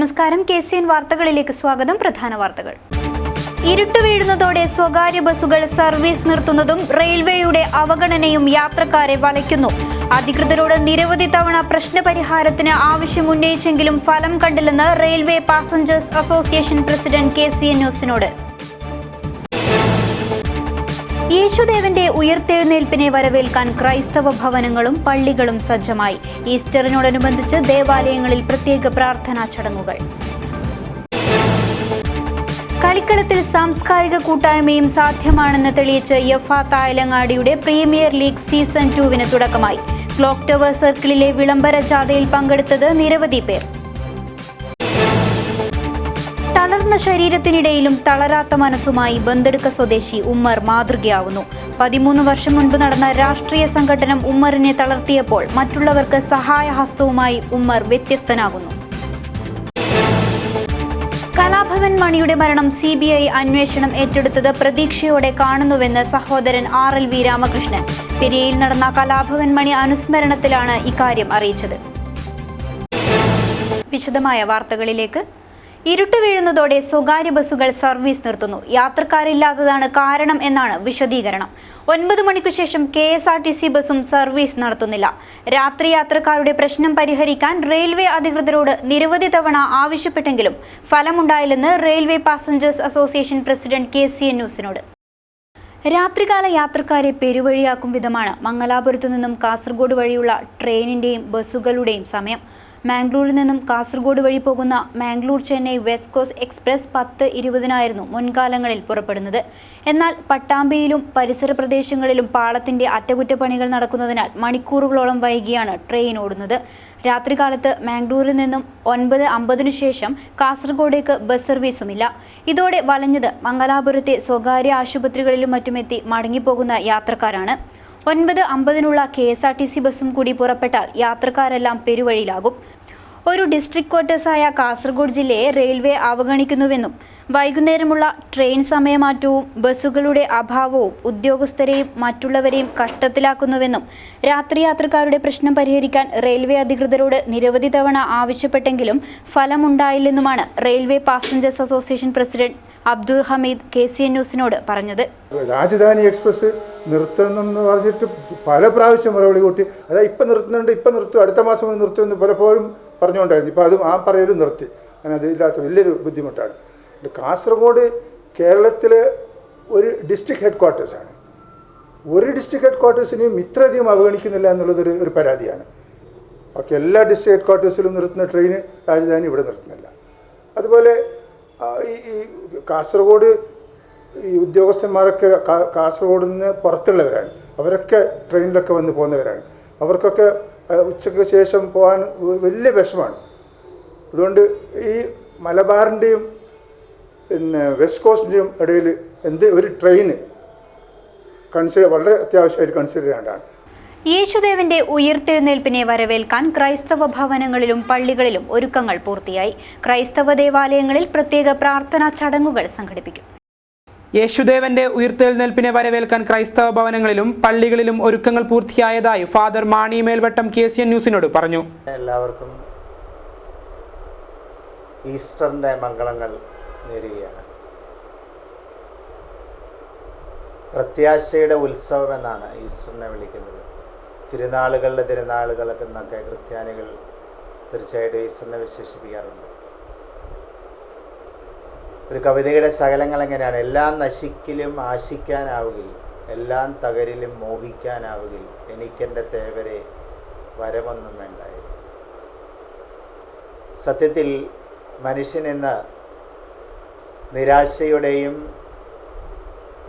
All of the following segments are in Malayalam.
നമസ്കാരം. KCN വാർത്തകളിലേക്ക് സ്വാഗതം. പ്രധാന വാർത്തകൾ. ഇരുട്ട് വീഴുന്നതോടെ സ്വകാര്യ ബസ്സുകൾ സർവീസ് നിർത്തുന്നതും റെയിൽവേയുടെ അവഗണനയും യാത്രക്കാരെ വലയ്ക്കുന്നു. അധികൃതരോട് നിരവധി തവണ പ്രശ്നപരിഹാരത്തിന് ആവശ്യമുന്നയിച്ചെങ്കിലും ഫലം കണ്ടില്ലെന്ന് railway passengers association president KCN ന്യൂസിനോട്. യേശുദേവന്റെ ഉയർത്തെഴുന്നേൽപ്പിനെ വരവേൽക്കാൻ ക്രൈസ്തവ ഭവനങ്ങളും പള്ളികളും സജ്ജമായി. ഈസ്റ്ററിനോടനുബന്ധിച്ച് ദേവാലയങ്ങളിൽ പ്രത്യേക പ്രാർത്ഥനാ ചടങ്ങുകൾ. കളിക്കളത്തിൽ സാംസ്കാരിക കൂട്ടായ്മയും സാധ്യമാണെന്ന് തെളിയിച്ച് യഫാത്ത അയലങ്ങാടിയുടെ പ്രീമിയർ ലീഗ് സീസൺ 2 തുടക്കമായി. ക്ലോക്ക് ടവർ സർക്കിളിലെ വിളംബര ജാഥയിൽ പങ്കെടുത്തത് നിരവധി പേർ. തളർന്ന ശരീരത്തിനിടയിലും തളരാത്ത മനസ്സുമായി ബന്തെടുക്ക സ്വദേശി ഉമ്മർ മാതൃകയാവുന്നു. 13 വർഷം മുൻപ് നടന്ന രാഷ്ട്രീയ സംഘടനം ഉമ്മറിനെ തളർത്തിയപ്പോൾ മറ്റുള്ളവർക്ക് സഹായഹസ്തവുമായി ഉമ്മർ വ്യത്യസ്തനാകുന്നു. കലാഭവൻ മണിയുടെ മരണം CBI അന്വേഷണം ഏറ്റെടുത്തത് പ്രതീക്ഷയോടെ കാണുന്നുവെന്ന് സഹോദരൻ RLV രാമകൃഷ്ണൻ. പെരിയയിൽ നടന്ന കലാഭവൻ മണി അനുസ്മരണത്തിലാണ് ഇക്കാര്യം അറിയിച്ചത്. വിശദമായ വാർത്തകളിലേക്ക്. ഇരുട്ട് വീഴുന്നതോടെ സ്വകാര്യ ബസ്സുകൾ സർവീസ് നിർത്തുന്നു. യാത്രക്കാരില്ലാത്തതാണ് കാരണം എന്നാണ് വിശദീകരണം. 9 മണിക്കു ശേഷം KSRTC ബസ്സും സർവീസ് നടത്തുന്നില്ല. രാത്രി യാത്രക്കാരുടെ പ്രശ്നം പരിഹരിക്കാൻ റെയിൽവേ അധികൃതരോട് നിരവധി തവണ ആവശ്യപ്പെട്ടെങ്കിലും ഫലമുണ്ടായില്ലെന്ന് railway passengers association president KCN ന്യൂസിനോട്. രാത്രികാല യാത്രക്കാരെ പെരുവഴിയാക്കും വിധമാണ് മംഗലാപുരത്തു നിന്നും കാസർഗോഡ് വഴിയുള്ള ട്രെയിനിന്റെയും ബസ്സുകളുടെയും സമയം. മാംഗ്ലൂരിൽ നിന്നും കാസർഗോഡ് വഴി പോകുന്ന Mangalore Chennai west cost express 10:20 മുൻകാലങ്ങളിൽ പുറപ്പെടുന്നത്. എന്നാൽ പട്ടാമ്പിയിലും പരിസര പ്രദേശങ്ങളിലും പാളത്തിന്റെ അറ്റകുറ്റപ്പണികൾ നടക്കുന്നതിനാൽ മണിക്കൂറുകളോളം വൈകിയാണ് ട്രെയിൻ ഓടുന്നത്. രാത്രികാലത്ത് മാംഗ്ലൂരിൽ നിന്നും 9:50 ശേഷം കാസർഗോഡേക്ക് ബസ് സർവീസുമില്ല. ഇതോടെ വലഞ്ഞത് മംഗലാപുരത്തെ സ്വകാര്യ ആശുപത്രികളിലും മറ്റുമെത്തി മടങ്ങിപ്പോകുന്ന യാത്രക്കാരാണ്. 9:50 KSRTC ബസ്സും കൂടി പുറപ്പെട്ടാൽ യാത്രക്കാരെല്ലാം പെരുവഴിയിലാകും. ഒരു ഡിസ്ട്രിക്ട് ക്വാർട്ടേഴ്സായ കാസർഗോഡ് ജില്ലയെ റെയിൽവേ അവഗണിക്കുന്നുവെന്നും വൈകുന്നേരമുള്ള ട്രെയിൻ സമയമാറ്റവും ബസ്സുകളുടെ അഭാവവും ഉദ്യോഗസ്ഥരെയും മറ്റുള്ളവരെയും കഷ്ടത്തിലാക്കുന്നുവെന്നും രാത്രി യാത്രക്കാരുടെ പ്രശ്നം പരിഹരിക്കാൻ റെയിൽവേ അധികൃതരോട് നിരവധി തവണ ആവശ്യപ്പെട്ടെങ്കിലും ഫലമുണ്ടായില്ലെന്നുമാണ് railway passengers association president Abdul Hameed KCN ന്യൂസിനോട് പറഞ്ഞത്. രാജധാനി എക്സ്പ്രസ് നിർത്തണമെന്ന് പറഞ്ഞിട്ട് പല പ്രാവശ്യം മറുപടി കൂട്ടി, അതായത് ഇപ്പം നിർത്തുന്നുണ്ട്, ഇപ്പം നിർത്തും, അടുത്ത മാസം നിർത്തുമെന്ന് പലപ്പോഴും പറഞ്ഞുകൊണ്ടായിരുന്നു. ഇപ്പോൾ അതും ആ പറയലും നിർത്തി. അങ്ങനെ അതില്ലാത്ത വലിയൊരു ബുദ്ധിമുട്ടാണ്. കാസർഗോഡ് കേരളത്തിലെ ഒരു ഡിസ്ട്രിക്ട് ഹെഡ് ക്വാർട്ടേഴ്സാണ്. ഒരു ഡിസ്ട്രിക്ട് ഹെഡ് ക്വാർട്ടേഴ്സിനെയും ഇത്രയധികം അവഗണിക്കുന്നില്ല എന്നുള്ളതൊരു പരാതിയാണ്. ബാക്കി എല്ലാ ഡിസ്ട്രിക്ട് ഹെഡ് ക്വാർട്ടേഴ്സിലും നിർത്തുന്ന ട്രെയിൻ രാജധാനി ഇവിടെ നിർത്തുന്നില്ല. അതുപോലെ ഈ കാസർഗോഡ് ഈ ഉദ്യോഗസ്ഥന്മാരൊക്കെ കാസർഗോഡിൽ നിന്ന് പുറത്തുള്ളവരാണ്. അവരൊക്കെ ട്രെയിനിലൊക്കെ വന്ന് പോകുന്നവരാണ്. അവർക്കൊക്കെ ഉച്ചയ്ക്ക് ശേഷം പോകാൻ വലിയ വിഷമമാണ്. അതുകൊണ്ട് ഈ മലബാറിൻ്റെയും വെസ്റ്റ് കോസ്റ്റിൻ്റെയും ഇടയിൽ ഒരു ട്രെയിൻ വളരെ അത്യാവശ്യമായിട്ട് കൺസിഡർ ചെയ്യേണ്ടതാണ്. യേശുദേവന്റെ ഉയർത്തെഴുന്നേൽപ്പിനെ വരവേൽക്കാൻ ക്രൈസ്തവ ഭവനങ്ങളിലും പള്ളികളിലും ഒരുക്കങ്ങൾ പൂർത്തിയായി. ക്രൈസ്തവ ദേവാലയങ്ങളിൽ പ്രത്യേക പ്രാർത്ഥനാ ചടങ്ങുകൾ സംഘടിപ്പിക്കും. യേശുദേവന്റെ ഉയർത്തെഴുന്നേൽപ്പിനെ വരവേൽക്കാൻ ക്രൈസ്തവ ഭവനങ്ങളിലും പള്ളികളിലും ഒരുക്കങ്ങൾ പൂർത്തിയായതായി ഫാദർ മാണി മേൽവട്ടം KCN ന്യൂസിനോട് പറഞ്ഞു. എല്ലാവർക്കും ഈസ്റ്ററിൻ്റെ മംഗളങ്ങൾ നേരുകയാണ്. പ്രത്യാശയുടെ ഉത്സവം എന്നാണ് ഈസ്റ്ററിനെ വിളിക്കുന്നത്. തിരുനാളുകളൊക്കെ എന്നൊക്കെ ക്രിസ്ത്യാനികൾ തീർച്ചയായിട്ടും ഈസ്റ്ററിനെ വിശേഷിപ്പിക്കാറുണ്ട്. ഒരു കവിതയുടെ ശകലങ്ങൾ എങ്ങനെയാണ്: എല്ലാം നശിക്കലും ആശിക്കാനാവുകിൽ, എല്ലാം തകരിലും മോഹിക്കാനാവുകിൽ, എനിക്കെൻ്റെ തേവരെ വരമൊന്നും വേണ്ടായി. സത്യത്തിൽ മനുഷ്യൻ ഇന്ന് നിരാശയുടെയും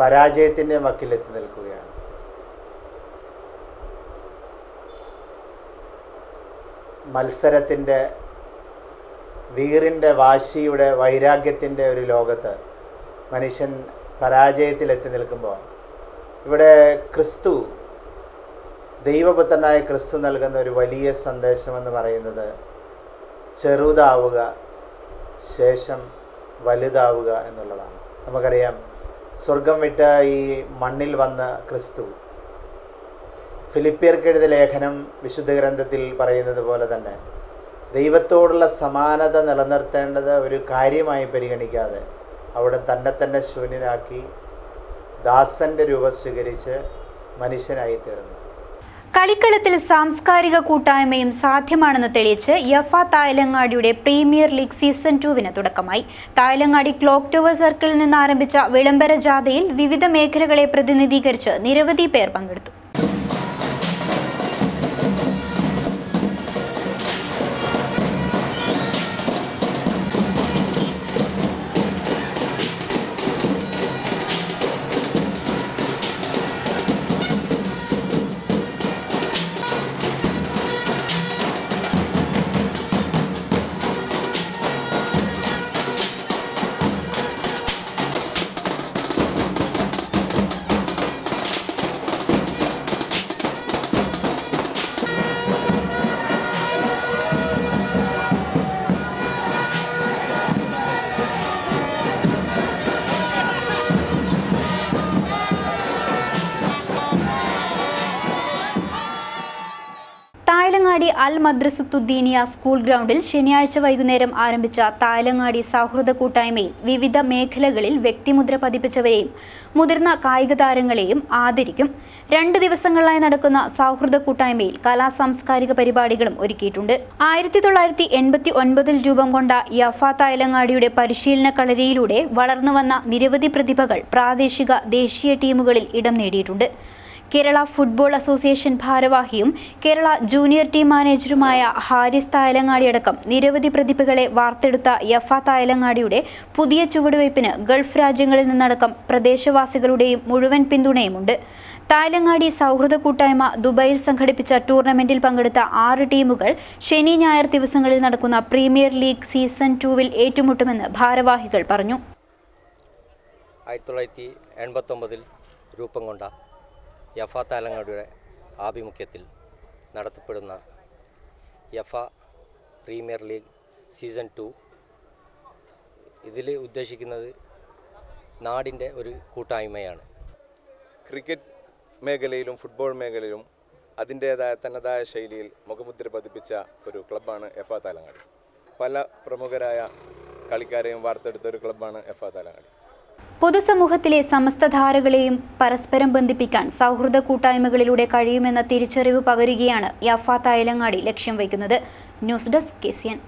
പരാജയത്തിൻ്റെയും വക്കിലെത്തി നിൽക്കുകയാണ്. മത്സരത്തിൻ്റെ, വീറിൻ്റെ, വാശിയുടെ, വൈരാഗ്യത്തിൻ്റെ ഒരു ലോകത്ത് മനുഷ്യൻ പരാജയത്തിലെത്തി നിൽക്കുമ്പോൾ ഇവിടെ ക്രിസ്തു, ദൈവപുത്രനായ ക്രിസ്തു നൽകുന്ന ഒരു വലിയ സന്ദേശമെന്ന് പറയുന്നത് ചെറുതാവുക, ശേഷം വലുതാവുക എന്നുള്ളതാണ്. നമുക്കറിയാം, സ്വർഗം വിട്ട് ഈ മണ്ണിൽ വന്ന ക്രിസ്തു ഫിലിപ്പിയർക്കെഴുതിയ ലേഖനം വിശുദ്ധ ഗ്രന്ഥത്തിൽ പറയുന്നത് പോലെ തന്നെ ദൈവത്തോടുള്ള സമാനത നിലനിർത്തേണ്ടത് ഒരു കാര്യമായി പരിഗണിക്കാതെ അവിടെ തന്നെ ശൂന്യനാക്കി ദാസൻ്റെ രൂപം സ്വീകരിച്ച് മനുഷ്യനായി തീർന്നു. കളിക്കളത്തിൽ സാംസ്കാരിക കൂട്ടായ്മയും സാധ്യമാണെന്ന് തെളിയിച്ച് യഫ തായലങ്ങാടിയുടെ പ്രീമിയർ ലീഗ് സീസൺ 2 തുടക്കമായി. തായലങ്ങാടി ക്ലോക്ക് ടവർ സർക്കിളിൽ നിന്ന് ആരംഭിച്ച വിളംബര ജാഥയിൽ വിവിധ മേഖലകളെ പ്രതിനിധീകരിച്ച് നിരവധി പേർ പങ്കെടുത്തു. തായലങ്ങാടി അൽ മദ്രസത്തുദ്ദീനിയ സ്കൂൾ ഗ്രൗണ്ടിൽ ശനിയാഴ്ച വൈകുന്നേരം ആരംഭിച്ച തായലങ്ങാടി സൗഹൃദ കൂട്ടായ്മയിൽ വിവിധ മേഖലകളിൽ വ്യക്തിമുദ്ര പതിപ്പിച്ചവരെയും മുതിർന്ന കായിക താരങ്ങളെയും ആദരിക്കും. 2 ദിവസങ്ങളിലായി നടക്കുന്ന സൗഹൃദ കൂട്ടായ്മയിൽ കലാസാംസ്കാരിക പരിപാടികളും ഒരുക്കിയിട്ടുണ്ട്. 1989 രൂപം കൊണ്ട യഫ തായലങ്ങാടിയുടെ പരിശീലന കളരിയിലൂടെ വളർന്നുവന്ന നിരവധി പ്രതിഭകൾ പ്രാദേശിക ദേശീയ ടീമുകളിൽ ഇടം നേടിയിട്ടുണ്ട്. കേരള ഫുട്ബോൾ അസോസിയേഷൻ ഭാരവാഹിയും കേരള ജൂനിയർ ടീം മാനേജറുമായ ഹാരിസ് തായലങ്ങാടിയടക്കം നിരവധി പ്രതിഭകളെ വാർത്തെടുത്ത യഫ തായലങ്ങാടിയുടെ പുതിയ ചുവടുവയ്പ്പിന് ഗൾഫ് രാജ്യങ്ങളിൽ നിന്നടക്കം പ്രദേശവാസികളുടെയും മുഴുവൻ പിന്തുണയുമുണ്ട്. തായലങ്ങാടി സൗഹൃദ കൂട്ടായ്മ ദുബായിൽ സംഘടിപ്പിച്ച ടൂർണമെന്റിൽ പങ്കെടുത്ത 6 ടീമുകൾ ശനി ഞായർ ദിവസങ്ങളിൽ നടക്കുന്ന പ്രീമിയർ ലീഗ് സീസൺ 2 ഏറ്റുമുട്ടുമെന്ന് ഭാരവാഹികൾ പറഞ്ഞു. 1989 രൂപം കൊണ്ട യഫ തായലങ്ങാടിയുടെ ആഭിമുഖ്യത്തിൽ നടത്തപ്പെടുന്ന യഫ പ്രീമിയർ ലീഗ് സീസൺ 2 ഇതിൽ ഉദ്ദേശിക്കുന്നത് നാടിൻ്റെ ഒരു കൂട്ടായ്മയാണ്. ക്രിക്കറ്റ് മേഖലയിലും ഫുട്ബോൾ മേഖലയിലും അതിൻ്റേതായ തനതായ ശൈലിയിൽ മുഖമുദ്ര പതിപ്പിച്ച ഒരു ക്ലബ്ബാണ് യഫ തായലങ്ങാടി. പല പ്രമുഖരായ കളിക്കാരെയും വാർത്തെടുത്ത ഒരു ക്ലബ്ബാണ് യഫ തായലങ്ങാടി. പൊതുസമൂഹത്തിലെ സമസ്ത ധാരകളെയും പരസ്പരം ബന്ധിപ്പിക്കാൻ സൗഹൃദ കൂട്ടായ്മകളിലൂടെ കഴിയുമെന്ന തിരിച്ചറിവ് പകരുകയാണ് യഫ തായലങ്ങാടി ലക്ഷ്യം വയ്ക്കുന്നത്. News desk KCN.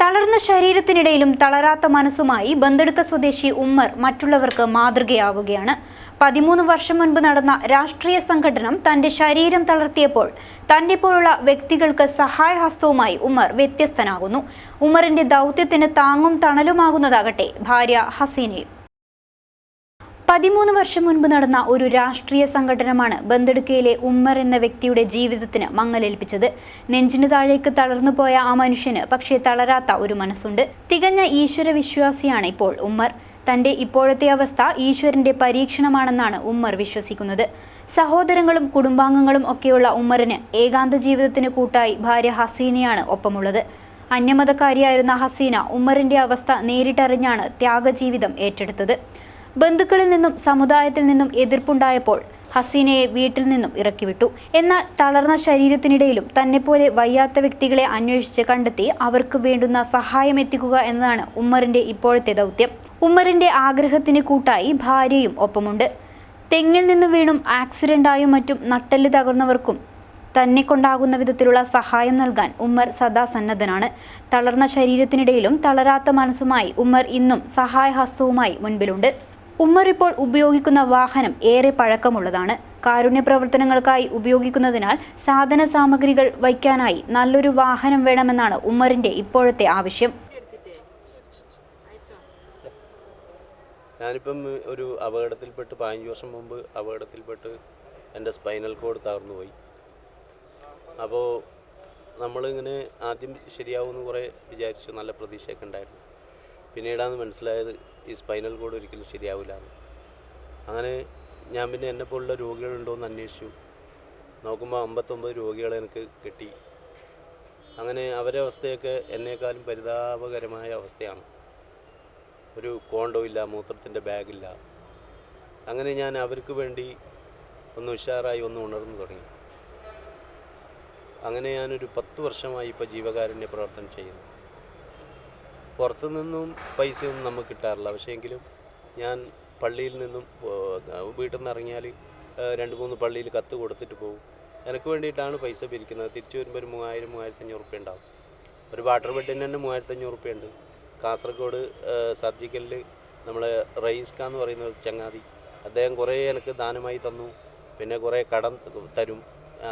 തളർന്ന ശരീരത്തിനിടയിലും തളരാത്ത മനസ്സുമായി ബന്തെടുക്ക സ്വദേശി ഉമ്മർ മറ്റുള്ളവർക്ക് മാതൃകയാവുകയാണ്. 13 വർഷം മുൻപ് നടന്ന രാഷ്ട്രീയ സംഘടനം തന്റെ ശരീരം തളർത്തിയപ്പോൾ തന്റെ പോലുള്ള വ്യക്തികൾക്ക് സഹായഹസ്തവുമായി ഉമ്മർ വ്യത്യസ്തനാകുന്നു. ഉമ്മറിന്റെ ദൗത്യത്തിന് താങ്ങും തണലുമാകുന്നതാകട്ടെ ഭാര്യ ഹസീനയും. 13 വർഷം മുൻപ് നടന്ന ഒരു രാഷ്ട്രീയ സംഘടനമാണ് ബന്തെടുക്കയിലെ ഉമ്മർ എന്ന വ്യക്തിയുടെ ജീവിതത്തിന് മങ്ങലേൽപ്പിച്ചത്. നെഞ്ചിനു താഴേക്ക് തളർന്നുപോയ ആ മനുഷ്യന് പക്ഷേ തളരാത്ത ഒരു മനസ്സുണ്ട്. തികഞ്ഞ ഈശ്വര വിശ്വാസിയാണ് ഇപ്പോൾ ഉമ്മർ. തന്റെ ഇപ്പോഴത്തെ അവസ്ഥ ഈശ്വരന്റെ പരീക്ഷണമാണെന്നാണ് ഉമ്മർ വിശ്വസിക്കുന്നത്. സഹോദരങ്ങളും കുടുംബാംഗങ്ങളും ഒക്കെയുള്ള ഉമ്മറിന് ഏകാന്ത ജീവിതത്തിന് കൂട്ടായി ഭാര്യ ഹസീനയാണ് ഒപ്പമുള്ളത്. അന്യമതക്കാരിയായിരുന്ന ഹസീന ഉമ്മറിന്റെ അവസ്ഥ നേരിട്ടറിഞ്ഞാണ് ത്യാഗജീവിതം ഏറ്റെടുത്തത്. ബന്ധുക്കളിൽ നിന്നും സമുദായത്തിൽ നിന്നും എതിർപ്പുണ്ടായപ്പോൾ ഹസീനയെ വീട്ടിൽ നിന്നും ഇറക്കിവിട്ടു. എന്നാൽ തളർന്ന ശരീരത്തിനിടയിലും തന്നെപ്പോലെ വയ്യാത്ത വ്യക്തികളെ അന്വേഷിച്ച് കണ്ടെത്തി അവർക്ക് വേണ്ടുന്ന സഹായം എത്തിക്കുക എന്നതാണ് ഉമ്മറിന്റെ ഇപ്പോഴത്തെ ദൗത്യം. ഉമ്മറിന്റെ ആഗ്രഹത്തിന് കൂട്ടായി ഭാര്യയും ഒപ്പമുണ്ട്. തെങ്ങിൽ നിന്ന് വീണും ആക്സിഡന്റായും മറ്റും നട്ടെല്ല് തകർന്നവർക്കും തന്നെ കൊണ്ടാകുന്ന വിധത്തിലുള്ള സഹായം നൽകാൻ ഉമ്മർ സദാ സന്നദ്ധനാണ്. തളർന്ന ശരീരത്തിനിടയിലും തളരാത്ത മനസ്സുമായി ഉമ്മർ ഇന്നും സഹായഹസ്തവുമായി മുൻപിലുണ്ട്. ഉമ്മർ ഇപ്പോൾ ഉപയോഗിക്കുന്ന വാഹനം ഏറെ പഴക്കമുള്ളതാണ്. കാരുണ്യ പ്രവർത്തനങ്ങൾക്കായി ഉപയോഗിക്കുന്നതിനാൽ സാധന സാമഗ്രികൾ വയ്ക്കാനായി നല്ലൊരു വാഹനം വേണമെന്നാണ് ഉമ്മറിന്റെ ഇപ്പോഴത്തെ ആവശ്യം. ഞാനിപ്പം ഒരു അപകടത്തിൽപ്പെട്ട് 15 വർഷം മുമ്പ് അപകടത്തിൽപ്പെട്ട് എൻ്റെ സ്പൈനൽ കോഡ് തകർന്നു പോയി. അപ്പോൾ നമ്മളിങ്ങനെ ആദ്യം ശരിയാവുമെന്ന് കുറേ വിചാരിച്ചു, നല്ല പ്രതീക്ഷയൊക്കെ ഉണ്ടായിരുന്നു. പിന്നീടാണ് മനസ്സിലായത് ഈ സ്പൈനൽ കോഡ് ഒരിക്കലും ശരിയാവില്ല. അങ്ങനെ ഞാൻ പിന്നെ എന്നെപ്പോലുള്ള രോഗികളുണ്ടോ എന്ന് അന്വേഷിച്ചു. നോക്കുമ്പോൾ 59 രോഗികളെ എനിക്ക് കിട്ടി. അങ്ങനെ അവരുടെ അവസ്ഥയൊക്കെ എന്നേക്കാളും പരിതാപകരമായ അവസ്ഥയാണ്. ഒരു കോണ്ടോ ഇല്ല, മൂത്രത്തിൻ്റെ ബാഗില്ല. അങ്ങനെ ഞാൻ അവർക്ക് വേണ്ടി ഒന്ന് ഉഷാറായി ഒന്ന് ഉണർന്നു തുടങ്ങി. അങ്ങനെ ഞാനൊരു 10 വർഷമായി ഇപ്പോൾ ജീവകാരുണ്യ പ്രവർത്തനം ചെയ്യുന്നു. പുറത്തുനിന്നും പൈസയൊന്നും നമുക്ക് കിട്ടാറില്ല. പക്ഷേ എങ്കിലും ഞാൻ പള്ളിയിൽ നിന്നും വീട്ടിൽ നിന്ന് ഇറങ്ങിയാൽ 2-3 പള്ളിയിൽ കത്ത് കൊടുത്തിട്ട് പോകും. എനിക്ക് വേണ്ടിയിട്ടാണ് പൈസ പിരിക്കുന്നത്. തിരിച്ചു വരുമ്പോൾ ഒരു 3000-3500 റുപ്യ ഉണ്ടാവും. ഒരു വാട്ടർ ബെഡിന് തന്നെ 3500 റുപ്യ ഉണ്ട്. കാസർഗോഡ് സർജിക്കലിൽ നമ്മളെ റയീസ്ക എന്ന് പറയുന്ന ഒരു ചങ്ങാതി, അദ്ദേഹം കുറേ എനിക്ക് ദാനമായി തന്നു. പിന്നെ കുറേ കടം തരും.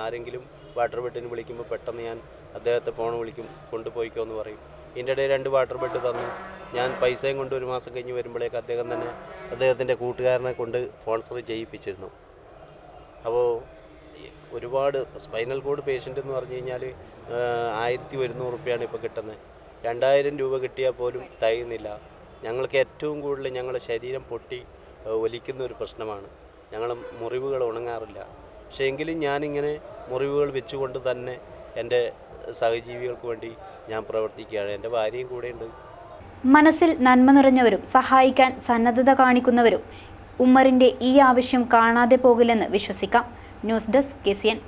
ആരെങ്കിലും വാട്ടർ ബെഡിന് വിളിക്കുമ്പോൾ പെട്ടെന്ന് ഞാൻ അദ്ദേഹത്തെ ഫോൺ വിളിക്കും, കൊണ്ടുപോയിക്കോ എന്ന് പറയും. ഇതിൻ്റെ ഇടയിൽ 2 വാട്ടർ ബെഡ് തന്നു. ഞാൻ പൈസയും കൊണ്ട് ഒരു മാസം കഴിഞ്ഞ് വരുമ്പോഴേക്ക് അദ്ദേഹം തന്നെ അദ്ദേഹത്തിൻ്റെ കൂട്ടുകാരനെ കൊണ്ട് സ്പോൺസർ ചെയ്യിപ്പിച്ചിരുന്നു. അപ്പോൾ ഒരുപാട് സ്പൈനൽ കോഡ് പേഷ്യൻ്റ് എന്ന് പറഞ്ഞു കഴിഞ്ഞാൽ 1100 റുപ്യാണ് ഇപ്പോൾ കിട്ടുന്നത്. 2000 രൂപ കിട്ടിയാൽ പോലും തികയുന്നില്ല. ഞങ്ങൾക്ക് ഏറ്റവും കൂടുതൽ ഞങ്ങളുടെ ശരീരം പൊട്ടി ഒലിക്കുന്ന ഒരു പ്രശ്നമാണ്. ഞങ്ങൾ മുറിവുകൾ ഉണങ്ങാറില്ല. പക്ഷേ എങ്കിലും ഞാനിങ്ങനെ മുറിവുകൾ വെച്ചുകൊണ്ട് തന്നെ എൻ്റെ സഹജീവികൾക്ക് വേണ്ടി ഞാൻ പ്രവർത്തിക്കുകയാണ്. എൻ്റെ ഭാര്യയും കൂടെയുണ്ട്. മനസ്സിൽ നന്മ നിറഞ്ഞവരും സഹായിക്കാൻ സന്നദ്ധത കാണിക്കുന്നവരും ഉമ്മറിൻ്റെ ഈ ആവശ്യം കാണാതെ പോകില്ലെന്ന് വിശ്വസിക്കാം. News desk KCN.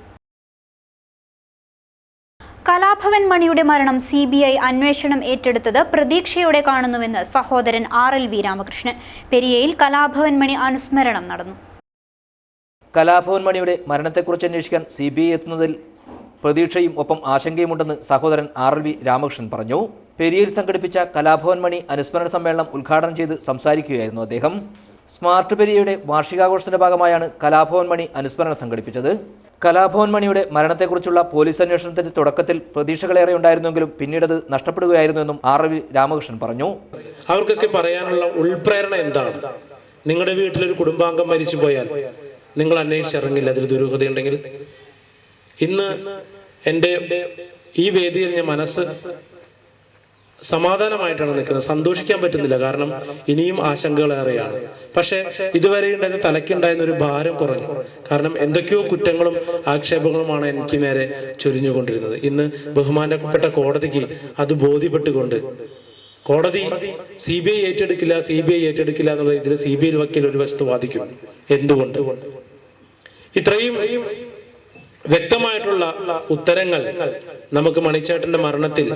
കലാഭവൻ മണിയുടെ മരണം CBI അന്വേഷണം ഏറ്റെടുത്തത് പ്രതീക്ഷയോടെ കാണുന്നുവെന്ന് സഹോദരൻ RLV രാമകൃഷ്ണൻ. പെരിയയിൽ കലാഭവൻ മണി അനുസ്മരണം നടന്നു. കലാഭവൻ മണിയുടെ മരണത്തെക്കുറിച്ച് അന്വേഷിക്കാൻ CBI എത്തുന്നതിൽ പ്രതീക്ഷയും ഒപ്പം ആശങ്കയുമുണ്ടെന്ന് സഹോദരൻ RLV രാമകൃഷ്ണൻ പറഞ്ഞു. പെരിയയിൽ സംഘടിപ്പിച്ച കലാഭവൻ മണി അനുസ്മരണ സമ്മേളനം ഉദ്ഘാടനം ചെയ്ത് സംസാരിക്കുകയായിരുന്നു അദ്ദേഹം. സ്മാർട്ട് പെരിയയുടെ വാർഷികാഘോഷത്തിന്റെ ഭാഗമായാണ് കലാഭവൻ മണി അനുസ്മരണം സംഘടിപ്പിച്ചത്. കലാഭവൻ മണിയുടെ മരണത്തെക്കുറിച്ചുള്ള പോലീസ് അന്വേഷണത്തിന്റെ തുടക്കത്തിൽ പ്രതീക്ഷകളേറെ ഉണ്ടായിരുന്നെങ്കിലും പിന്നീടത് നഷ്ടപ്പെടുകയായിരുന്നുവെന്നും RLV രാമകൃഷ്ണൻ പറഞ്ഞു. അവർക്കൊക്കെ പറയാനുള്ള ഉൾപ്രേരണ എന്താണ്? നിങ്ങളുടെ വീട്ടിലൊരു കുടുംബാംഗം മരിച്ചു പോയാൽ നിങ്ങൾ അന്വേഷിച്ചിറങ്ങില്ല അതിൽ ദുരൂഹതയുണ്ടെങ്കിൽ. ഇന്ന് എൻ്റെ ഈ വേദിയിൽ ഞാൻ മനസ്സ് സമാധാനമായിട്ടാണ് നിൽക്കുന്നത്. സന്തോഷിക്കാൻ പറ്റുന്നില്ല, കാരണം ഇനിയും ആശങ്കകളേറെയാണ്. പക്ഷേ ഇതുവരെ ഉണ്ടായിരുന്ന തലയ്ക്കുണ്ടായിരുന്ന ഒരു ഭാരം കുറഞ്ഞു. കാരണം എന്തൊക്കെയോ കുറ്റങ്ങളും ആക്ഷേപങ്ങളുമാണ് എനിക്ക് നേരെ ചൊരിഞ്ഞുകൊണ്ടിരുന്നത്. ഇന്ന് ബഹുമാനപ്പെട്ട കോടതിക്ക് അത് ബോധ്യപ്പെട്ടുകൊണ്ട് കോടതി CBI ഏറ്റെടുക്കില്ല എന്നുള്ള ഇതിൽ CBI വക്കീൽ ഒരു വശത്ത് വാദിക്കും. എന്തുകൊണ്ട്? ഇത്രയും വ്യക്തമായിട്ടുള്ള ഉത്തരങ്ങൾ നമുക്ക് മണിച്ചേട്ടന്റെ മരണത്തിൽ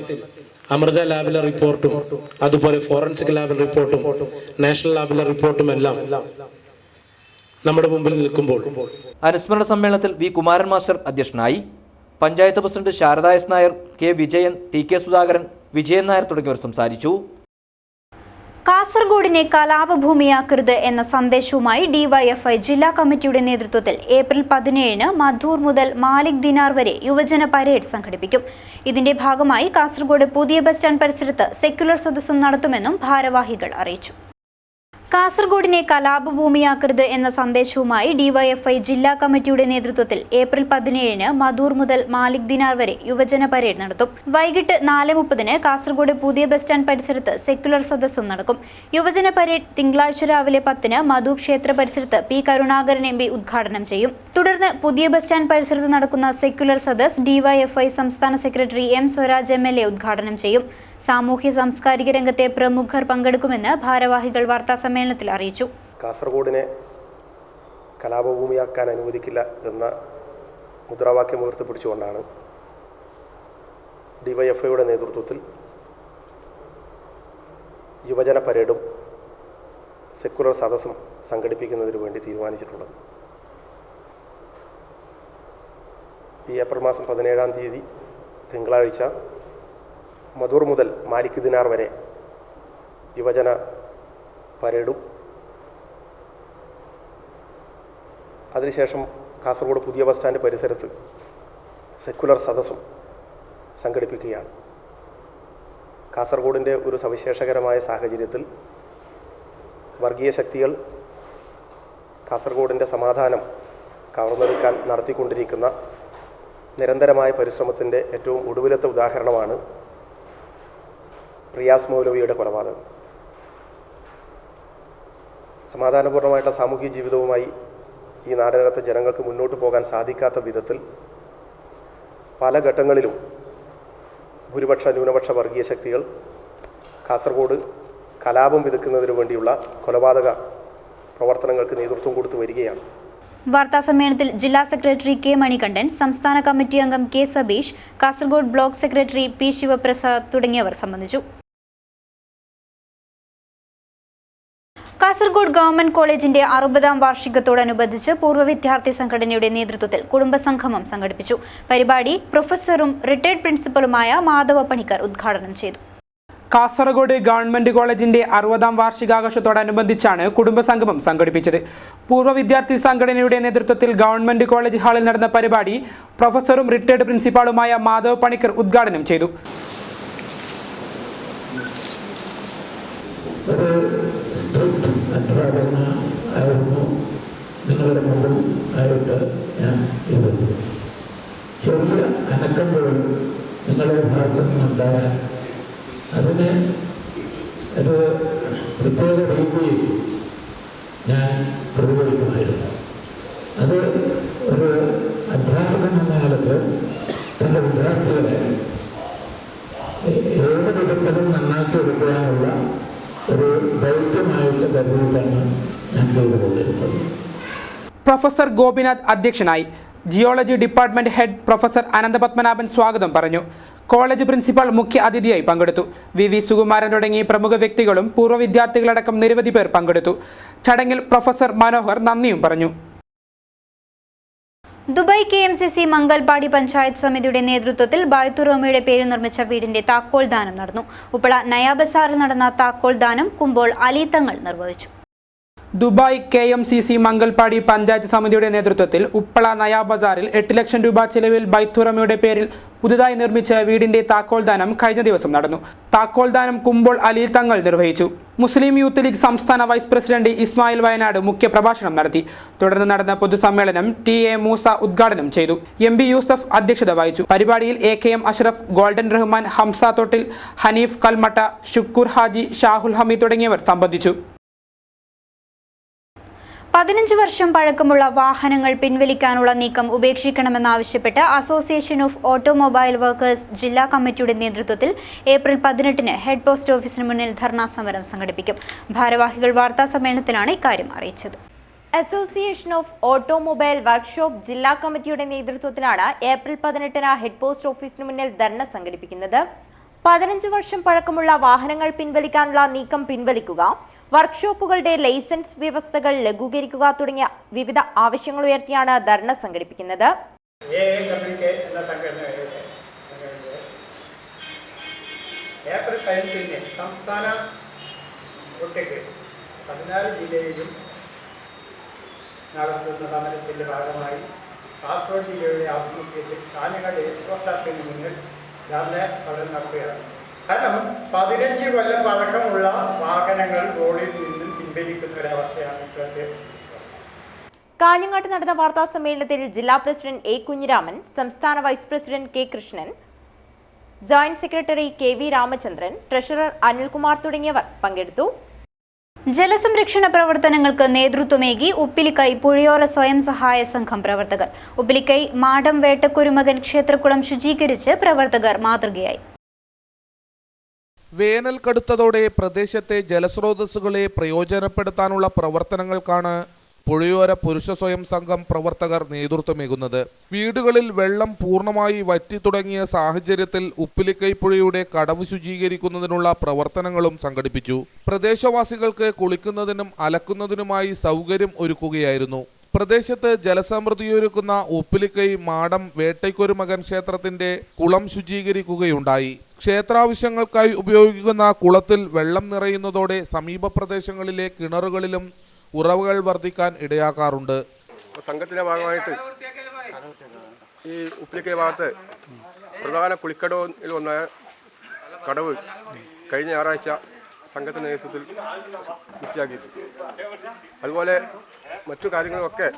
അമൃത ലാബിലെ റിപ്പോർട്ടും അതുപോലെ ഫോറൻസിക് ലാബിലെ റിപ്പോർട്ടും നാഷണൽ ലാബിലെ റിപ്പോർട്ടും എല്ലാം നമ്മുടെ മുമ്പിൽ നിൽക്കുമ്പോൾ അനുസ്മരണ സമ്മേളനത്തിൽ V കുമാരൻ മാസ്റ്റർ അധ്യക്ഷനായി. Panchayat president Sharada S Nair, K Vijayan, TK Sudhakaran, Vijayan Nair തുടങ്ങിയവർ സംസാരിച്ചു. കാസർഗോഡിനെ കലാപഭൂമിയാക്കരുത് എന്ന സന്ദേശവുമായി DYFI ജില്ലാ കമ്മിറ്റിയുടെ നേതൃത്വത്തിൽ ഏപ്രിൽ 17-ന് മധൂർ മുതൽ മാലിക് ദിനാർ വരെ യുവജന പരേഡ് സംഘടിപ്പിക്കും. ഇതിന്റെ ഭാഗമായി കാസർഗോഡ് പുതിയ ബസ് സ്റ്റാൻഡ് പരിസരത്ത് സെക്യുലർ സദസ്സും നടത്തുമെന്നും ഭാരവാഹികൾ അറിയിച്ചു. കാസർഗോഡിനെ കലാപഭൂമിയാക്കരുത് എന്ന സന്ദേശവുമായി DYFI ജില്ലാ കമ്മിറ്റിയുടെ നേതൃത്വത്തിൽ ഏപ്രിൽ 17-ന് മധൂർ മുതൽ മാലിക് ദിനാർ വരെ യുവജന പരേഡ് നടത്തും. വൈകിട്ട് 4:30-ന് കാസർഗോഡ് പുതിയ ബസ് സ്റ്റാൻഡ് പരിസരത്ത് സെക്യുലർ സദസ്സും നടക്കും. യുവജന പരേഡ് തിങ്കളാഴ്ച രാവിലെ 10-ന് മധു ക്ഷേത്ര പരിസരത്ത് P കരുണാകരൻ MP ഉദ്ഘാടനം ചെയ്യും. തുടർന്ന് പുതിയ ബസ് സ്റ്റാൻഡ് പരിസരത്ത് നടക്കുന്ന സെക്യുലർ സദസ് DYFI സംസ്ഥാന സെക്രട്ടറി M സ്വരാജ് MLA ഉദ്ഘാടനം ചെയ്യും. സാമൂഹ്യ സാംസ്കാരിക രംഗത്തെ പ്രമുഖർ പങ്കെടുക്കുമെന്ന് ഭാരവാഹികൾ വാർത്താസമ്മേളനത്തിൽ അറിയിച്ചു. കാസർഗോഡിനെ കലാപഭൂമിയാക്കാൻ അനുവദിക്കില്ല എന്ന മുദ്രാവാക്യം ഉയർത്തിപ്പിടിച്ചുകൊണ്ടാണ് DYFIയുടെ നേതൃത്വത്തിൽ യുവജന പരേഡും സെക്യുലർ സദസ്സും സംഘടിപ്പിക്കുന്നതിന് വേണ്ടി തീരുമാനിച്ചിട്ടുള്ളത്. ഈ ഏപ്രിൽ മാസം 17-ാം തീയതി തിങ്കളാഴ്ച മധൂർ മുതൽ മാലിക് ദിനാർ വരെ യുവജന പരേഡും അതിനുശേഷം കാസർഗോഡ് പുതിയ ബസ് സ്റ്റാൻഡ് പരിസരത്ത് സെക്യുലർ സദസ്സും സംഘടിപ്പിക്കുകയാണ്. കാസർഗോഡിൻ്റെ ഒരു സവിശേഷകരമായ സാഹചര്യത്തിൽ വർഗീയ ശക്തികൾ കാസർഗോഡിൻ്റെ സമാധാനം കവർന്നെടുക്കാൻ നടത്തിക്കൊണ്ടിരിക്കുന്ന നിരന്തരമായ പരിശ്രമത്തിൻ്റെ ഏറ്റവും ഒടുവിലത്തെ ഉദാഹരണമാണ് റിയാസ് മൗലവിയുടെ കൊലപാതകം. സമാധാനപൂർണ്ണമായിട്ടുള്ള സാമൂഹിക ജീവിതവുമായി ഈ നാടിനകത്തെ ജനങ്ങൾക്ക് മുന്നോട്ട് പോകാൻ സാധിക്കാത്ത വിധത്തിൽ പല ഘട്ടങ്ങളിലും ഭൂരിപക്ഷ ന്യൂനപക്ഷ വർഗീയ ശക്തികൾ കാസർഗോഡ് കലാപം വിതയ്ക്കുന്നതിന് വേണ്ടിയുള്ള കൊലപാതക പ്രവർത്തനങ്ങൾക്ക് നേതൃത്വം കൊടുത്തു വരികയാണ്. വാർത്താസമ്മേളനത്തിൽ ജില്ലാ സെക്രട്ടറി കെ മണികണ്ഠൻ, സംസ്ഥാന കമ്മിറ്റി അംഗം K Sabeesh, Kasaragod block secretary P Sivaprasad തുടങ്ങിയവർ സംബന്ധിച്ചു. കാസർഗോഡ് ഗവൺമെന്റ് കോളേജിന്റെ 60ാം വാർഷികത്തോടനുബന്ധിച്ച് പൂർവ്വ വിദ്യാർത്ഥി സംഘടനയുടെ നേതൃത്വത്തിൽ കുടുംബസംഗമം സംഘടിപ്പിച്ചു. പരിപാടി പ്രൊഫസറും റിട്ടയർഡ് പ്രിൻസിപ്പലുമായ മാധവ പണിക്കർ ഉദ്ഘാടനം ചെയ്തു. കാസർഗോഡ് ഗവൺമെന്റ് കോളേജിന്റെ 60ാം വാർഷികാഘോഷത്തോടനുബന്ധിച്ചാണ് കുടുംബസംഗമം സംഘടിപ്പിച്ചത്. പൂർവ്വ വിദ്യാർത്ഥി സംഘടനയുടെ നേതൃത്വത്തിൽ ഗവൺമെന്റ് കോളേജ് ഹാളിൽ നടന്ന പരിപാടി പ്രൊഫസറും റിട്ടയർഡ് പ്രിൻസിപ്പാളുമായ മാധവ പണിക്കർ ഉദ്ഘാടനം ചെയ്തു. അധ്യാപകനായിരുന്നു നിങ്ങളുടെ മുമ്പിൽ ആയിട്ട് ഞാൻ ഇരുന്നു. ചെറിയ അനക്കം പോലും നിങ്ങളുടെ ഭാഗത്തു നിന്നുണ്ടായാൽ അതിന് ഒരു പ്രത്യേക രീതിയിൽ ഞാൻ പ്രതികരിക്കുമായിരുന്നു. അത് ഒരു അധ്യാപകൻ എന്ന നിലയ്ക്ക് തൻ്റെ വിദ്യാർത്ഥികളെ ഏത് വിധത്തിലും നന്നാക്കി എടുക്കുവാനുള്ള ഒരു ദൗത്യമായിട്ട് കരുതിയിട്ടാണ് ഞാൻ ചെയ്തുകൊണ്ടിരുന്നത്. പ്രൊഫസർ ഗോപിനാഥ് അധ്യക്ഷനായി. Geology department head professor Ananthapadmanabhan സ്വാഗതം പറഞ്ഞു. കോളേജ് പ്രിൻസിപ്പൽ മുഖ്യ അതിഥിയായി പങ്കെടുത്തു. വി സുകുമാരൻ തുടങ്ങി പ്രമുഖ വ്യക്തികളും പൂർവ്വ വിദ്യാർത്ഥികളടക്കം നിരവധി പേർ പങ്കെടുത്തു. ചടങ്ങിൽ പ്രൊഫസർ മനോഹർ നന്ദിയും പറഞ്ഞു. ദുബായ് KMCC മംഗൽപാടി പഞ്ചായത്ത് സമിതിയുടെ നേതൃത്വത്തിൽ ബായ്ത്തുറോമയുടെ പേരിൽ നിർമ്മിച്ച വീടിന്റെ താക്കോൽ ദാനം നടന്നു. ഉപ്പള നയാബസാറിൽ നടന്ന താക്കോൽ ദാനം കുമ്പോൾ അലി തങ്ങൾ നിർവഹിച്ചു. ദുബായ് KMCC മംഗൽപാടി പഞ്ചായത്ത് സമിതിയുടെ നേതൃത്വത്തിൽ ഉപ്പള നയാ ബസാറിൽ 8 ലക്ഷം രൂപ ചെലവിൽ ബൈത്തുറമയുടെ പേരിൽ പുതുതായി നിർമ്മിച്ച വീടിന്റെ താക്കോൽദാനം കഴിഞ്ഞ ദിവസം നടന്നു. താക്കോൽദാനം കുമ്പോൾ അലി തങ്ങൾ നിർവഹിച്ചു. മുസ്ലിം യൂത്ത് ലീഗ് സംസ്ഥാന വൈസ് പ്രസിഡന്റ് ഇസ്മായിൽ വയനാട് മുഖ്യ പ്രഭാഷണം നടത്തി. തുടർന്ന് നടന്ന പൊതുസമ്മേളനം TA മൂസ ഉദ്ഘാടനം ചെയ്തു. MB യൂസഫ് അധ്യക്ഷത വഹിച്ചു. പരിപാടിയിൽ AKM അഷ്റഫ്, ഗോൾഡൻ റഹ്മാൻ, ഹംസ തൊട്ടിൽ, ഹനീഫ് കൽമട്ട, ഷുക്കൂർ ഹാജി, ഷാഹുൽ ഹമീദ് തുടങ്ങിയവർ സംബന്ധിച്ചു. 15 വർഷം പഴക്കമുള്ള വാഹനങ്ങൾ പിൻവലിക്കാനുള്ള നീക്കം ഉപേക്ഷിക്കണമെന്നാവശ്യപ്പെട്ട് അസോസിയേഷൻ ഓഫ് ഓട്ടോമൊബൈൽ വർക്കേഴ്സ് ജില്ലാ കമ്മിറ്റിയുടെ നേതൃത്വത്തിൽ ഏപ്രിൽ 18-ന് ഹെഡ് പോസ്റ്റ് ഓഫീസിന് മുന്നിൽ ധർണാ സമരം സംഘടിപ്പിക്കും. ഭാരവാഹികൾ വാർത്താ സമ്മേളനത്തിലാണ് ഇക്കാര്യം അറിയിച്ചത്. അസോസിയേഷൻ ഓഫ് ഓട്ടോമൊബൈൽ വർക്ക്ഷോപ്പ് ജില്ലാ കമ്മിറ്റിയുടെ നേതൃത്വത്തിലാണ് ഏപ്രിൽ 18-ന് ഹെഡ് പോസ്റ്റ് ഓഫീസിന് മുന്നിൽ ധർണ സംഘടിപ്പിക്കുന്നത്. 15 വർഷം പഴക്കമുള്ള വാഹനങ്ങൾ പിൻവലിക്കാനുള്ള നീക്കം പിൻവലിക്കുക, വർക്ക്ഷോപ്പുകളുടെ ലൈസൻസ് വ്യവസ്ഥകൾ ലഘൂകരിക്കുക തുടങ്ങിയ വിവിധ ആവശ്യങ്ങൾ ഉയർത്തിയാണ് ധർണ സംഘടിപ്പിക്കുന്നത്. ഏപ്രിൽ 15-ന് സംസ്ഥാന ഒട്ടേക്ക് 14 ജില്ലയിലും നടത്തുന്ന സമരത്തിന്റെ ഭാഗമായി കാസർഗോഡ് ജില്ലയുടെ ആഭിമുഖ്യത്തിൽ കാഞ്ഞങ്ങാട് പോസ്റ്റ് സ്റ്റേഷന് മുന്നിൽ ധർണ സമരം നടത്തുകയാണ്. കാരണം 15 കൊല്ലം പഴക്കമുള്ള വാഹനങ്ങൾ റോഡിൽ നിന്നും പിൻവലിക്കുന്ന ഒരവസ്ഥയാണ് ഇപ്പോഴത്തെ. കാഞ്ഞങ്ങാട്ട് നടന്ന വാർത്താ സമ്മേളനത്തിൽ ജില്ലാ പ്രസിഡന്റ് A കുഞ്ഞിരാമൻ, സംസ്ഥാന vice president K Krishnan, joint secretary KV Ramachandran, treasurer Anilkumar തുടങ്ങിയവർ പങ്കെടുത്തു. ജലസംരക്ഷണ പ്രവർത്തനങ്ങൾക്ക് നേതൃത്വമേകി ഉപ്പിലിക്കൈ പുഴയോര സ്വയം സഹായ സംഘം പ്രവർത്തകർ. ഉപ്പിലിക്കൈ മാടം വേട്ടക്കുരുമകൻ ക്ഷേത്രക്കുളം ശുചീകരിച്ച് പ്രവർത്തകർ മാതൃകയായി. വേനൽ കടുത്തതോടെ പ്രദേശത്തെ ജലസ്രോതസ്സുകളെ പ്രയോജനപ്പെടുത്താനുള്ള പ്രവർത്തനങ്ങൾക്കാണ് പുഴയോര പുരുഷ സ്വയം സംഘം പ്രവർത്തകർ നേതൃത്വമേകുന്നത്. വീടുകളിൽ വെള്ളം പൂർണ്ണമായി വറ്റിത്തുടങ്ങിയ സാഹചര്യത്തിൽ ഉപ്പിലിക്കൈ പുഴയുടെ കടവ് ശുചീകരിക്കുന്നതിനുള്ള പ്രവർത്തനങ്ങളും സംഘടിപ്പിച്ചു. പ്രദേശവാസികൾക്ക് കുളിക്കുന്നതിനും അലക്കുന്നതിനുമായി സൗകര്യം ഒരുക്കുകയായിരുന്നു. പ്രദേശത്ത് ജലസമൃദ്ധിയൊരുക്കുന്ന ഉപ്പിലിക്കൈ മാടം വേട്ടയ്ക്കൊരുമകൻ ക്ഷേത്രത്തിന്റെ കുളം ശുചീകരിക്കുകയുണ്ടായി. ക്ഷേത്രാവശ്യങ്ങൾക്കായി ഉപയോഗിക്കുന്ന കുളത്തിൽ വെള്ളം നിറയുന്നതോടെ സമീപ പ്രദേശങ്ങളിലെ കിണറുകളിലും ഉറവുകൾ വർദ്ധിക്കാൻ ഇടയാക്കാറുണ്ട്. സംഘത്തിന്റെ ഭാഗമായിട്ട് ഈ ഉപ്പിലിക്കൈ ഭാഗത്ത് പ്രധാന കുളിക്കടവിൽ വന്ന കടവ് കഴിഞ്ഞ ഞായറാഴ്ച സംഘത്തിന്റെ നേതൃത്വത്തിൽ വൃത്തിയാക്കിയിട്ടുണ്ട്. അതുപോലെ മറ്റു കാര്യങ്ങളൊക്കെ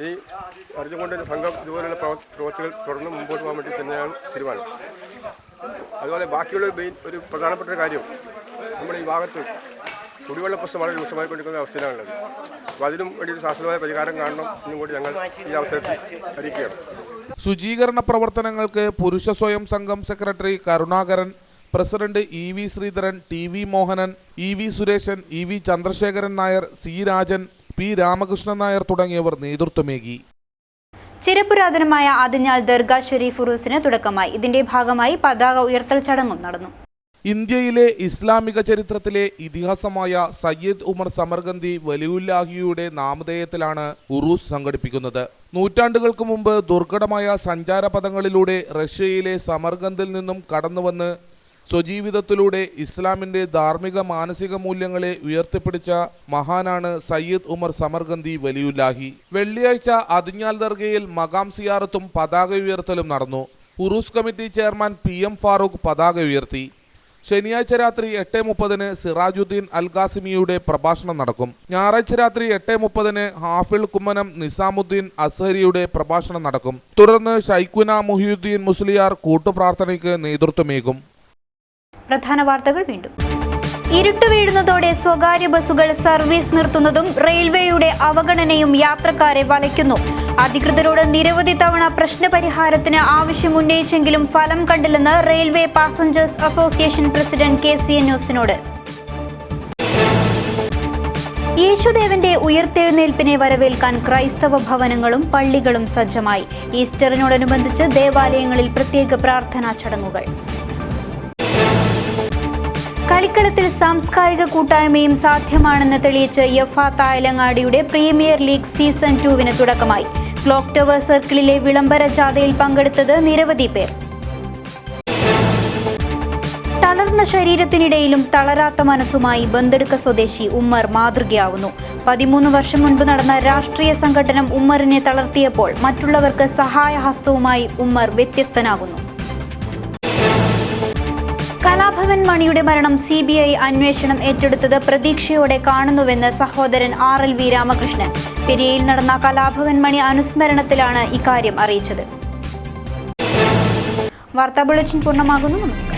ഈ അറിഞ്ഞുകൊണ്ട് സംഘം ഇതുപോലുള്ള പ്രവൃത്തികൾ തുടർന്ന് മുമ്പോട്ട് പോകാൻ വേണ്ടി തന്നെയാണ് തീരുമാനം. അതുപോലെ ബാക്കിയുള്ള ഒരു പ്രധാനപ്പെട്ട ഒരു കാര്യം, നമ്മുടെ ഈ ഭാഗത്ത് കുടിവെള്ള പ്രശ്നം വളരെ രൂക്ഷമായിക്കൊണ്ടിരിക്കുന്ന അവസ്ഥയിലാണുള്ളത്. അപ്പോൾ അതിനും വേണ്ടി ശാസ്ത്രീയമായ പരിഹാരം കാണണം എന്നും കൂടി ഞങ്ങൾ ഈ അവസരത്തിൽ അറിയിക്കുകയാണ്. ശുചീകരണ പ്രവർത്തനങ്ങൾക്ക് പുരുഷ സ്വയം സംഘം secretary Karunakaran, president EV Sreedharan, TV Mohanan, EV Sureshan, EV Chandrasekharan Nair, C Rajan, P Ramakrishnan Nair തുടങ്ങിയവർ നേതൃത്വമേകി. ചിരപുരാതനമായ ആദിഞ്ഞാൽ ദർഗ ഷെരീഫ് ഉറൂസിന് തുടക്കമായി. ഇതിന്റെ ഭാഗമായി പതാക ഉയർത്തൽ ചടങ്ങും നടന്നു. ഇന്ത്യയിലെ ഇസ്ലാമിക ചരിത്രത്തിലെ ഇതിഹാസമായ സയ്യിദ് ഉമർ സമർഗന്ദി വലിയുല്ലാഹിയുടെ നാമധേയത്തിലാണ് ഉറൂസ് സംഘടിപ്പിക്കുന്നത്. നൂറ്റാണ്ടുകൾക്ക് മുമ്പ് ദുർഘടമായ സഞ്ചാരപഥങ്ങളിലൂടെ റഷ്യയിലെ സമർഗന്ദിൽ നിന്നും കടന്നുവന്ന് സ്വജീവിതത്തിലൂടെ ഇസ്ലാമിൻ്റെ ധാർമ്മിക മാനസിക മൂല്യങ്ങളെ ഉയർത്തിപ്പിടിച്ച മഹാനാണ് സയ്യിദ് ഉമർ സമർഗന്ദി വലിയുല്ലാഹി. വെള്ളിയാഴ്ച അതിഞ്ഞാൽ ദർഗയിൽ മകാം സിയാറത്തും പതാക ഉയർത്തലും നടന്നു. ഉറൂസ് കമ്മിറ്റി ചെയർമാൻ PM ഫാറൂഖ് പതാക ഉയർത്തി. ശനിയാഴ്ച രാത്രി 8:30 സിറാജുദ്ദീൻ അൽ ഖാസിമിയുടെ പ്രഭാഷണം നടക്കും. ഞായറാഴ്ച രാത്രി 8:30 ഹാഫിൾ കുമ്മനം നിസാമുദ്ദീൻ അസ്ഹരിയുടെ പ്രഭാഷണം നടക്കും. തുടർന്ന് ഷൈഖുന മുഹിയുദ്ദീൻ മുസ്ലിയാർ കൂട്ടുപ്രാർത്ഥനയ്ക്ക് നേതൃത്വമേകും. പ്രധാന വാർത്തകൾ വീണ്ടും. ഇരുട്ട് വീഴുന്നതോടെ സ്വകാര്യ ബസ്സുകൾ സർവീസ് നിർത്തുന്നതും റെയിൽവേയുടെ അവഗണനയും യാത്രക്കാരെ വലയ്ക്കുന്നു. അധികൃതരോട് നിരവധി തവണ പ്രശ്നപരിഹാരത്തിന് ആവശ്യമുന്നയിച്ചെങ്കിലും ഫലം കണ്ടില്ലെന്ന് railway passengers association president KCN ന്യൂസിനോട്. യേശുദേവന്റെ ഉയർത്തെഴുന്നേൽപ്പിനെ വരവേൽക്കാൻ ക്രൈസ്തവ ഭവനങ്ങളും പള്ളികളും സജ്ജമായി. ഈസ്റ്ററിനോടനുബന്ധിച്ച് ദേവാലയങ്ങളിൽ പ്രത്യേക പ്രാർത്ഥനാ ചടങ്ങുകൾ. കളിക്കളത്തിൽ സാംസ്കാരിക കൂട്ടായ്മയും സാധ്യമാണെന്ന് തെളിയിച്ച് യഫാത്ത അയലങ്ങാടിയുടെ പ്രീമിയർ ലീഗ് സീസൺ 2 തുടക്കമായി. ക്ലോക്ക് ടവർ സർക്കിളിലെ വിളംബര ജാഥയിൽ പങ്കെടുത്തത് നിരവധി പേർ. തളർന്ന ശരീരത്തിനിടയിലും തളരാത്ത മനസ്സുമായി ബന്തെടുക്ക സ്വദേശി ഉമ്മർ മാതൃകയാവുന്നു. 13 വർഷം മുൻപ് നടന്ന രാഷ്ട്രീയ സംഘടനം ഉമ്മറിനെ തളർത്തിയപ്പോൾ മറ്റുള്ളവർക്ക് സഹായഹസ്തവുമായി ഉമ്മർ വ്യത്യസ്തനാകുന്നു. കലാഭവൻ മണിയുടെ മരണം CBI അന്വേഷണം ഏറ്റെടുത്തത് പ്രതീക്ഷയോടെ കാണുന്നുവെന്ന് സഹോദരൻ RLV രാമകൃഷ്ണൻ. പെരിയയിൽ നടന്ന കലാഭവൻ മണി അനുസ്മരണത്തിലാണ് ഇക്കാര്യം അറിയിച്ചത്. വാർത്താ ബുള്ളറ്റിൻ പൂർണ്ണമാകുന്നു. നമസ്കാരം.